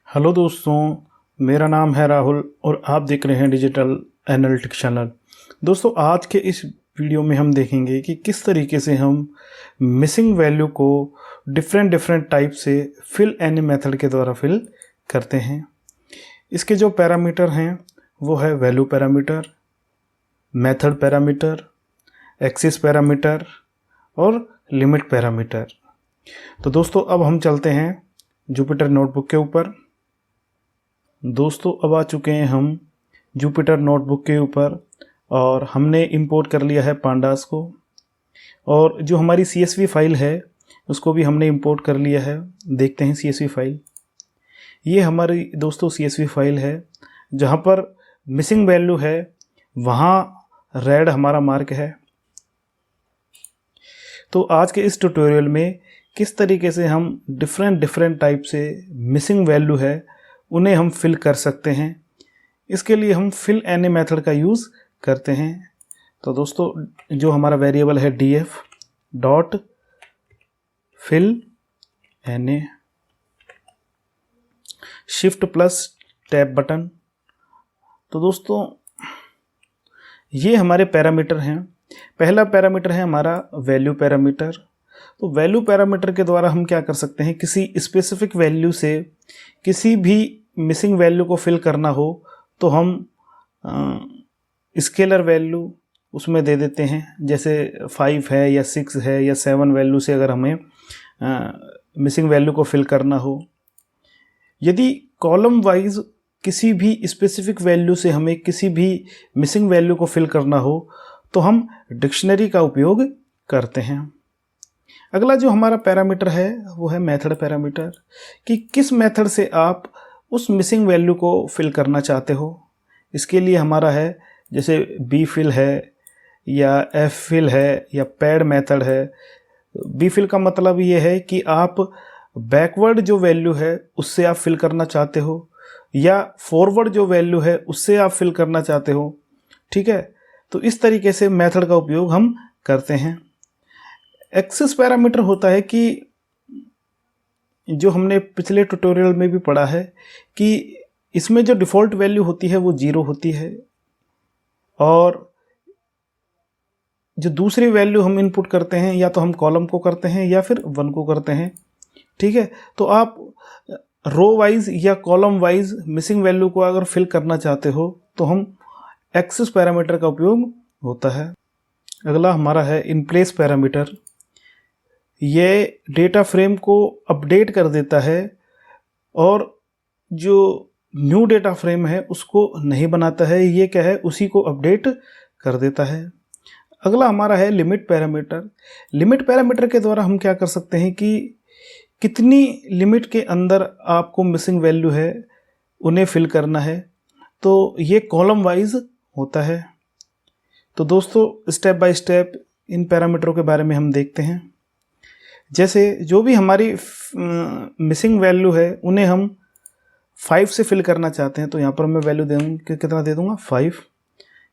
Hello दोस्तों, मेरा नाम है राहुल और आप देख रहे हैं डिजिटल एनालिटिक्स चैनल। दोस्तों, आज के इस वीडियो में हम देखेंगे कि किस तरीके से हम मिसिंग वैल्यू को डिफरेंट टाइप से फिल एनी मेथड के द्वारा फिल करते हैं। इसके जो पैरामीटर हैं वो है value parameter, method parameter, axis parameter और लिमिट पैरामीटर। तो दोस्तों, अब हम चलते हैं जुपिटर नोटबुक के ऊपर। दोस्तों, अब आ चुके हैं हम जुपिटर नोटबुक के ऊपर और हमने इंपोर्ट कर लिया है पांडास को, और जो हमारी CSV फाइल है उसको भी हमने इंपोर्ट कर लिया है। देखते हैं CSV फाइल। ये हमारी दोस्तों CSV फाइल है जहाँ पर मिसिंग वैल्यू है, वहाँ रेड हमारा मार्क है। तो आज के इस ट्यूटोरियल में किस तरीके से हम डिफरेंट टाइप से मिसिंग वैल्यू है उन्हें हम फिल कर सकते हैं, इसके लिए हम फिल एनी मेथड का यूज़ करते हैं। तो दोस्तों, जो हमारा वेरिएबल है df dot fill any, shift plus tab button. तो दोस्तों, ये हमारे पैरामीटर हैं। पहला पैरामीटर है हमारा वैल्यू पैरामीटर। तो वैल्यू पैरामीटर के द्वारा हम क्या कर सकते हैं, किसी स्पेसिफिक वैल्यू से किसी भी मिसिंग वैल्यू को फिल करना हो तो हम स्केलर वैल्यू उसमें दे देते हैं। जैसे 5 है या 6 है या 7 वैल्यू से अगर हमें मिसिंग वैल्यू को फिल करना हो। यदि कॉलम वाइज किसी भी स्पेसिफिक वैल्यू से हमें किसी भी मिसिंग वैल्यू को फिल करना हो तो हम डिक्शनरी का उपयोग करते हैं। अगला जो हमारा पैरामीटर है वो है मेथड पैरामीटर, कि किस मेथड से आप उस मिसिंग वैल्यू को फिल करना चाहते हो। इसके लिए हमारा है जैसे बी फिल है या एफ फिल है या पैड मेथड है। बी फिल का मतलब ये है कि आप बैकवर्ड जो वैल्यू है उससे आप फिल करना चाहते हो या फॉरवर्ड जो वैल्यू है उससे आप फिल करना चाहते हो। ठीक है, तो इस तरीके से मेथड का उपयोग हम करते हैं। एक्सिस पैरामीटर होता है कि जो हमने पिछले ट्यूटोरियल में भी पढ़ा है कि इसमें जो डिफ़ॉल्ट वैल्यू होती है वो 0 होती है, और जो दूसरी वैल्यू हम इनपुट करते हैं या तो हम कॉलम को करते हैं या फिर 1 को करते हैं। ठीक है, तो आप रो वाइज या कॉलम वाइज मिसिंग वैल्यू को अगर फिल करना चाहते हो तो हम एक्सिस पैरामीटर का उपयोग होता है। अगला हमारा है इन प्लेस पैरामीटर। ये डेटा फ्रेम को अपडेट कर देता है और जो न्यू डेटा फ्रेम है उसको नहीं बनाता है। ये क्या है, उसी को अपडेट कर देता है। अगला हमारा है लिमिट पैरामीटर। लिमिट पैरामीटर के द्वारा हम क्या कर सकते हैं कि कितनी लिमिट के अंदर आपको मिसिंग वैल्यू है उन्हें फिल करना है। तो ये कॉलम वाइज होता है। तो दोस्तों, स्टेप बाय स्टेप इन पैरामीटरों के बारे में हम देखते हैं। जैसे जो भी हमारी मिसिंग वैल्यू है उन्हें हम 5 से फिल करना चाहते हैं, तो यहाँ पर मैं वैल्यू दे दूँगा, कितना दे दूँगा 5।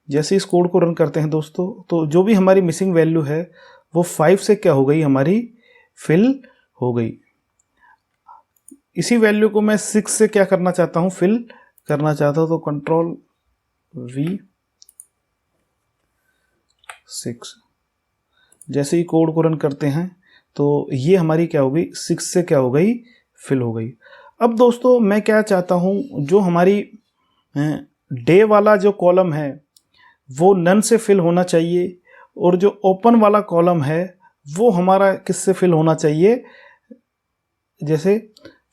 जैसे इस कोड को रन करते हैं दोस्तों, तो जो भी हमारी मिसिंग वैल्यू है वो 5 से क्या हो गई, हमारी फिल हो गई। इसी वैल्यू को मैं 6 से क्या करना चाहता हूँ, फिल करना चाहता हूँ, तो कंट्रोल V 6। जैसे ही कोड को रन करते हैं तो ये हमारी क्या हो गई, 6 से क्या हो गई, फिल हो गई। अब दोस्तों, मैं क्या चाहता हूँ, जो हमारी डे वाला जो कॉलम है वो नन से फिल होना चाहिए, और जो ओपन वाला कॉलम है वो हमारा किससे फिल होना चाहिए, जैसे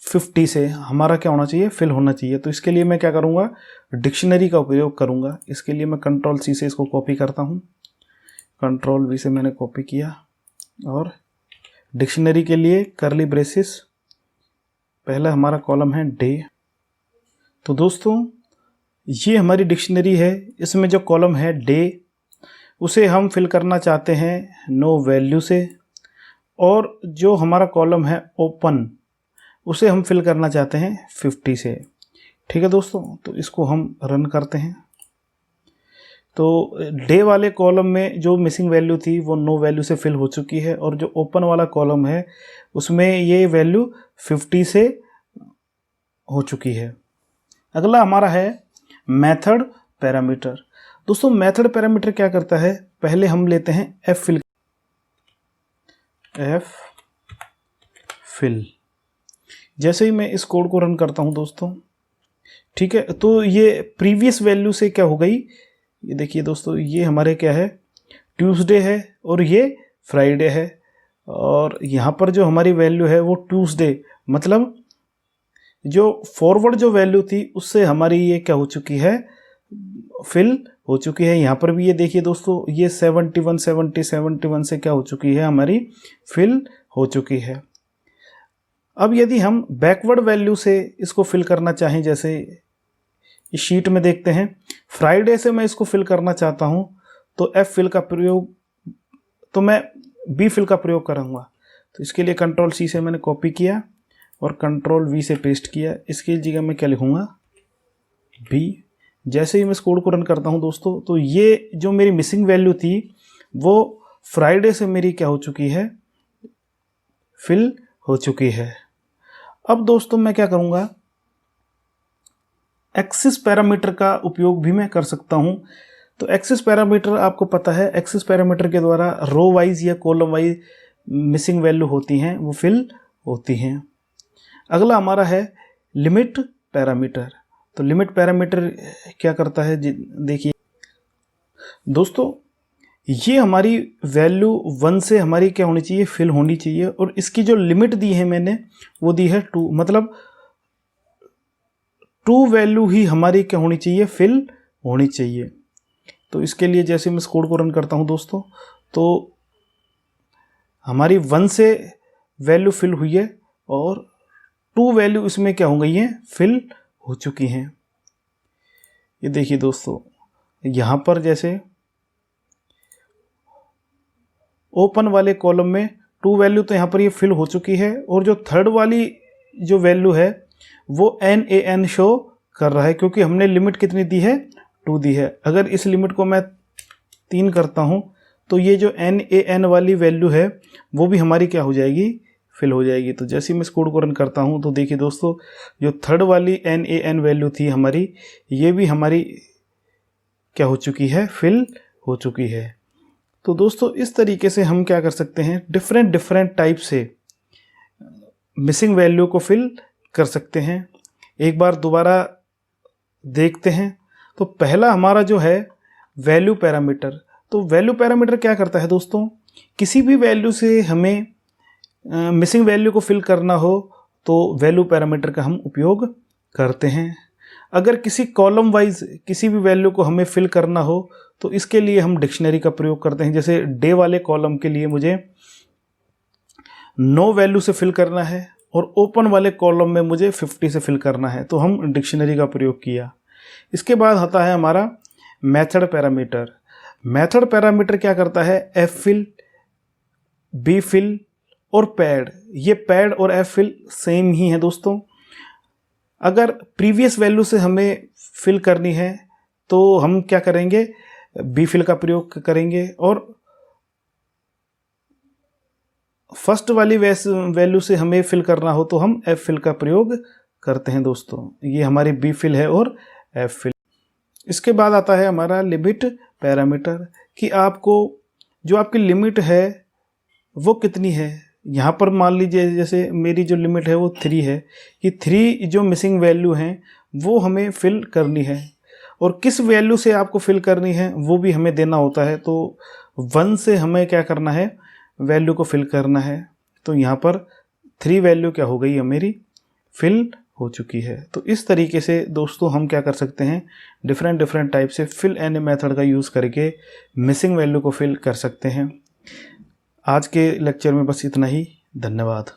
50 से हमारा क्या होना चाहिए, फिल होना चाहिए। तो इसके लिए मैं क्या करूँगा, डिक्शनरी का उपयोग करूँगा। इसके लिए मैं कंट्रोल C से इसको कॉपी करता हूँ, कंट्रोल V से मैंने कॉपी किया, और डिक्शनरी के लिए करली ब्रेसेस, पहला हमारा कॉलम है डे। तो दोस्तों, ये हमारी डिक्शनरी है। इसमें जो कॉलम है डे उसे हम फिल करना चाहते हैं नो वैल्यू से, और जो हमारा कॉलम है ओपन उसे हम फिल करना चाहते हैं 50 से। ठीक है दोस्तों, तो इसको हम रन करते हैं। तो डे वाले कॉलम में जो मिसिंग वैल्यू थी वो नो वैल्यू से फिल हो चुकी है, और जो ओपन वाला कॉलम है उसमें ये वैल्यू 50 से हो चुकी है। अगला हमारा है मेथड पैरामीटर। दोस्तों मेथड पैरामीटर क्या करता है, पहले हम लेते हैं एफ फिल। जैसे ही मैं इस कोड को रन करता हूं दोस्तों, ठीक है, तो ये प्रीवियस वैल्यू से क्या हो गई, ये देखिए दोस्तों, ये हमारे क्या है, ट्यूसडे है और ये फ्राइडे है, और यहाँ पर जो हमारी वैल्यू है वो ट्यूसडे, मतलब जो फॉरवर्ड जो वैल्यू थी उससे हमारी ये क्या हो चुकी है, फिल हो चुकी है। यहाँ पर भी ये देखिए दोस्तों, ये 71 से क्या हो चुकी है, हमारी फिल हो चुकी है। अब यदि हम बैकवर्ड वैल्यू से इसको फिल करना चाहें, जैसे इस शीट में देखते हैं, फ्राइडे से मैं इसको फिल करना चाहता हूं, तो एफ फिल का प्रयोग, तो मैं बी फिल का प्रयोग करूंगा। तो इसके लिए कंट्रोल सी से मैंने कॉपी किया और कंट्रोल वी से पेस्ट किया। इसकी जगह मैं क्या लिखूंगा, बी। जैसे ही मैं इस कोड को रन करता हूं दोस्तों, तो ये जो मेरी मिसिंग वैल्यू थी वो फ्राइडे से मेरी क्या हो चुकी है, फिल हो चुकी है। अब दोस्तों मैं क्या करूंगा, एक्सिस पैरामीटर का उपयोग भी मैं कर सकता हूं। तो एक्सिस पैरामीटर आपको पता है, एक्सिस पैरामीटर के द्वारा रो वाइज या कॉलम वाइज मिसिंग वैल्यू होती हैं वो फिल होती हैं। अगला हमारा है लिमिट पैरामीटर। तो लिमिट पैरामीटर क्या करता है, देखिए दोस्तों, ये हमारी वैल्यू 1 से हमारी क्या होनी चाहिए, फिल होनी चाहिए, और इसकी जो लिमिट दी है मैंने वो दी है 2, मतलब 2 वैल्यू ही हमारी क्या होनी चाहिए, फिल होनी चाहिए। तो इसके लिए जैसे मैं इस कोड को रन करता हूं दोस्तों, तो हमारी 1 से वैल्यू फिल हुई है और 2 वैल्यू इसमें क्या हो गई है, फिल हो चुकी हैं। ये देखिए दोस्तों, यहां पर जैसे ओपन वाले कॉलम में 2 वैल्यू तो यहां पर ये फिल हो चुकी है, और जो थर्ड वाली जो वैल्यू है वो NaN शो कर रहा है, क्योंकि हमने लिमिट कितनी दी है, 2 दी है। अगर इस लिमिट को मैं 3 करता हूं, तो ये जो NaN वाली वैल्यू है वो भी हमारी क्या हो जाएगी, फिल हो जाएगी। तो जैसे ही मैं इस कोड को रन करता हूं, तो देखिए दोस्तों, जो थर्ड वाली NaN वैल्यू थी हमारी, ये भी हमारी क्या हो चुकी है, फिल हो चुकी है। तो दोस्तों इस तरीके से हम क्या कर सकते हैं, डिफरेंट टाइप से मिसिंग वैल्यू को फिल कर सकते हैं। एक बार दोबारा देखते हैं। तो पहला हमारा जो है वैल्यू पैरामीटर। तो वैल्यू पैरामीटर क्या करता है दोस्तों, किसी भी वैल्यू से हमें मिसिंग वैल्यू को फिल करना हो तो वैल्यू पैरामीटर का हम उपयोग करते हैं। अगर किसी कॉलम वाइज किसी भी वैल्यू को हमें फिल करना हो तो इसके लिए हम डिक्शनरी का प्रयोग करते हैं। जैसे डे वाले कॉलम के लिए मुझे नो वैल्यू से फिल करना है और ओपन वाले कॉलम में मुझे 50 से फिल करना है, तो हम डिक्शनरी का प्रयोग किया। इसके बाद आता है हमारा मेथड पैरामीटर। मेथड पैरामीटर क्या करता है, एफ फिल, बी फिल और पैड। ये पैड और एफ फिल सेम ही है दोस्तों। अगर प्रीवियस वैल्यू से हमें फिल करनी है तो हम क्या करेंगे, बी फिल का प्रयोग करेंगे, और फर्स्ट वाली वैल्यू से हमें फिल करना हो तो हम एफ फिल का प्रयोग करते हैं दोस्तों। ये हमारी बी फिल है और एफ फिल। इसके बाद आता है हमारा लिमिट पैरामीटर, कि आपको जो आपकी लिमिट है वो कितनी है। यहाँ पर मान लीजिए जैसे मेरी जो लिमिट है वो 3 है, कि 3 जो मिसिंग वैल्यू हैं वो हमें फिल करनी है, और किस वैल्यू से आपको फिल करनी है वो भी हमें देना होता है। तो 1 से हमें क्या करना है, वैल्यू को फिल करना है। तो यहाँ पर 3 वैल्यू क्या हो गई है, मेरी फिल हो चुकी है। तो इस तरीके से दोस्तों हम क्या कर सकते हैं, डिफरेंट टाइप से फिल एनी मेथड का यूज़ करके मिसिंग वैल्यू को फिल कर सकते हैं। आज के लेक्चर में बस इतना ही। धन्यवाद।